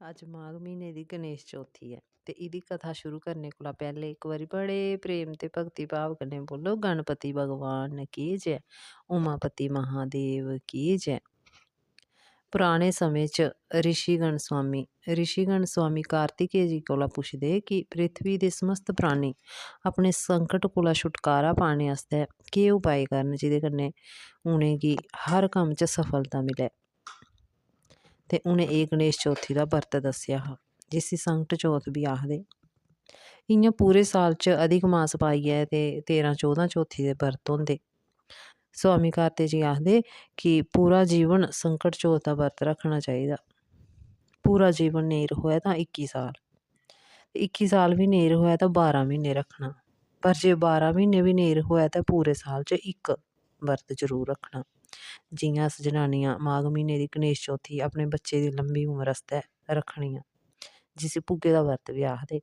ਅੱਜ ਮਾਘ ਮਹੀਨੇ ਦੀ ਗਣੇਸ਼ ਚੌਥੀ ਹੈ ਤੇ ਇਹਦੀ ਕथा शुरू करने कोला पहले एक बारी बड़े प्रेम ते भक्ति भाव कन्नै बोलो गणपति भगवान की जय, उमापति महादेव की जय। पुराने समय च ऋषिगण स्वामी कार्तिकेय जी कोला पुछदे कि पृथ्वी दे समस्त प्राणी अपने संकट कोला छुटकारा पाने आस्तै केह् उपाय करन जेह्दे कन्नै उ'नेंगी हर कम्म च सफलता मिले। ते उ'नें एह् गणेश चौथी दा बरत दस्सेआ हा जिसी संकट चौथ बी आखदे। इ'यां पूरे साल च अधिक मास पाइयै ते 13-14 चौथी दे बरत होंदे। स्वामी कार्तिक जी आखदे कि पूरा जीवन संकट चौथ दा बरत रक्खना चाहिदा। पूरा जीवन नेईं रखोए तां 21 साल, 21 साल बी नेईं रखोए तां 12 म्हीने रक्खना, पर जे 12 म्हीने बी नेईं रखोए तां पूरे साल च इक बरत जरूर रक्खना। जियां अस जनानियां माघ म्हीने दी गणेश चौथी अपने बच्चे दी लंबी उमर आस्तै रक्खनियां, जिसी भुग्गे दा बरत बी आखदे।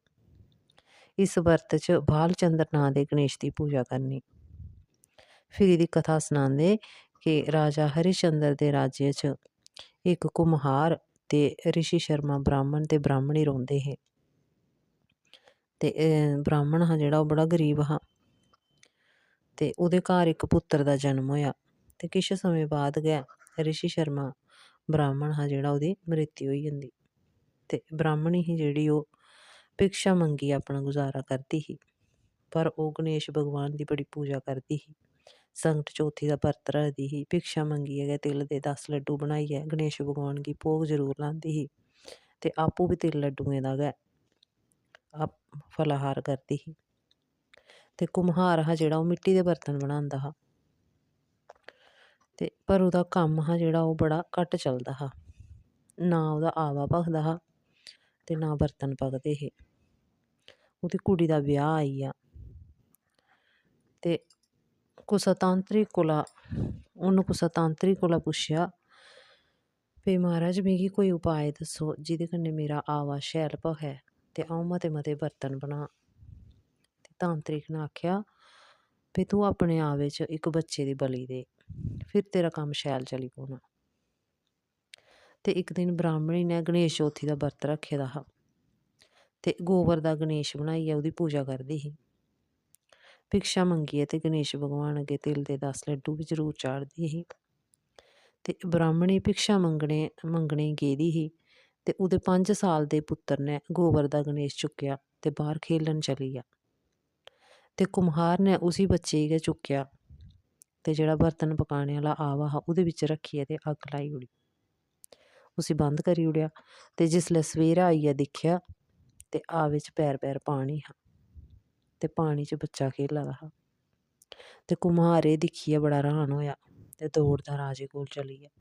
इस बरत च बाल चंद्र नांऽ दे गणेश दी पूजा करनी। फिर एह्दी कथा सनांदे कि राजा हरिश्चंद्र दे राज्य च इक कुम्हार ते ऋषि शर्मा ब्राह्मण ते ब्राह्मणी रौंह्दे हे। ते ब्राह्मण हा जेह्ड़ा ओह् बड़ा गरीब हा ते ओह्दे घर इक पुत्तर दा जन्म होएआ ते किश समें बाद गै ऋषि शर्मा ब्राह्मण हा जेह्ड़ा ओह्दी मृत्यु होई जंदी। ते ब्राह्मणी ही जेह्ड़ी ओह् भिक्षा मंगियै अपना गुजारा करदी ही, पर ओह् गणेश भगवान दी बड़ी पूजा करदी ही। संकट चौथी दा बरत रखदी ही, भिक्षा मंगियै गै तिल दे 10 लड्डू बनाइयै गणेश भगवान गी भोग जरूर लांदी ही ते आपूं बी तिल लड्डुएं दा गै फलाहार करदी ही। ते कुम्हार हा जेह्ड़ा ओह् मिट्टी दे बर्तन बनांदा हा ते पर ओह्दा कम्म हा जेह्ड़ा ओह् बड़ा घट्ट चलदा हा। ना ओह्दा आवा भखदा हा ते ना बर्तन पकदे हे। ओह्दी कुड़ी दा ब्याह् आई गेआ ते उन्न कुसै तांत्रिक कोला पुच्छेआ भई महाराज मिगी कोई उपाय दस्सो जेह्दे कन्नै मेरा आवा शैल भखै ते अ'ऊं मते मते बर्तन बनां। ते तांत्रिक ने आखेआ भई तूं अपने आवे च इक बच्चे दी बलि दे, फिर तेरा कम्म शैल चली पौना। ते इक दिन ब्राह्मणी ने गणेश चौथी दा बरत रक्खे दा हा ते गोबर दा गणेश बनाइयै ओह्दी पूजा करदी ही। भिक्षा मंगियै ते गणेश भगवान अग्गें तिल दे 10 लड्डू बी जरूर चाढ़दी ही। ते ब्राह्मणी भिक्षा मंगने गेदी ही ते ओह्दे 5 साल दे पुत्तर ने गोबर दा गणेश चुक्केआ ते बाह्र खेलन चली गेआ। ते कुम्हार ने उसी बच्चे गी गै चुक्केआ ते जेह्ड़ा बर्तन पकाने आह्ला आवा हा ओह्दे बिच्च रक्खियै ते अग्ग लाई ओड़ी, उसी बंद करी ओड़ेआ। ते जिसलै सवेरा आइयै दिक्खेआ ते आवे च पैर पैर पानी हा ते पानी च बच्चा खेला दा हा। ते कुम्हार एह् दिक्खियै बड़ा र्हान होएआ ते दौड़दा राजे कोल चली गेआ,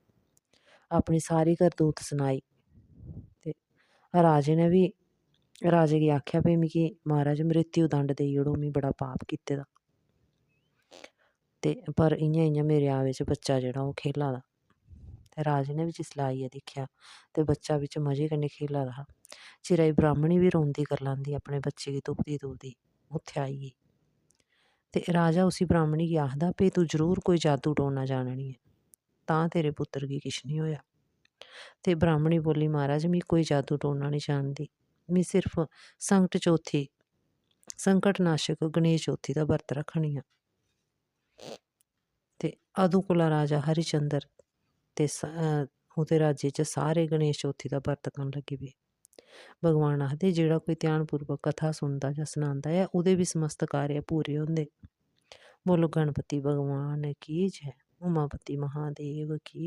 अपनी सारी करतूत सनाई। ते राजे गी आखेआ भई मिगी महाराज मृत्यु दंड देई ओड़ो, में बड़ा पाप कीते दा ते पर इ'यां इ'यां मेरे आवे च बच्चा जेह्ड़ा ओह् खेला दा। ते राजे ने बी जिसलै आइयै दिक्खेआ ते बच्चा बिच्च मजे कन्नै खेला दा हा। चिरै गी ब्राह्मणी बी रोंदी करलांदी अपने बच्चे गी तुपदी उत्थै आई गेई। ते राजा उसी ब्राह्मणी गी आखदा भई तूं जरूर कोई जादू टोना जाननी ऐ, तां तेरे पुत्तर गी किश निं होएआ। ते ब्राह्मणी बोली महाराज में कोई जादू टोना निं जानदी, में सिर्फ संकट नाशक गणेश चौथी दा बरत रक्खनी आं। ते अदूं कोला राजा हरिश्चंद्र ते ओह्दे राज्य च सारे गणेश चौथी दा बरत करन लगी पे। भगवान आखदे जेह्ड़ा कोई ध्यानपूर्वक कथा सुनदा जां सनांदा ऐ ओह्दे बी समस्त कार्य पूरे होंदे। बोलो गणपति भगवान की जय, उमापति महादेव की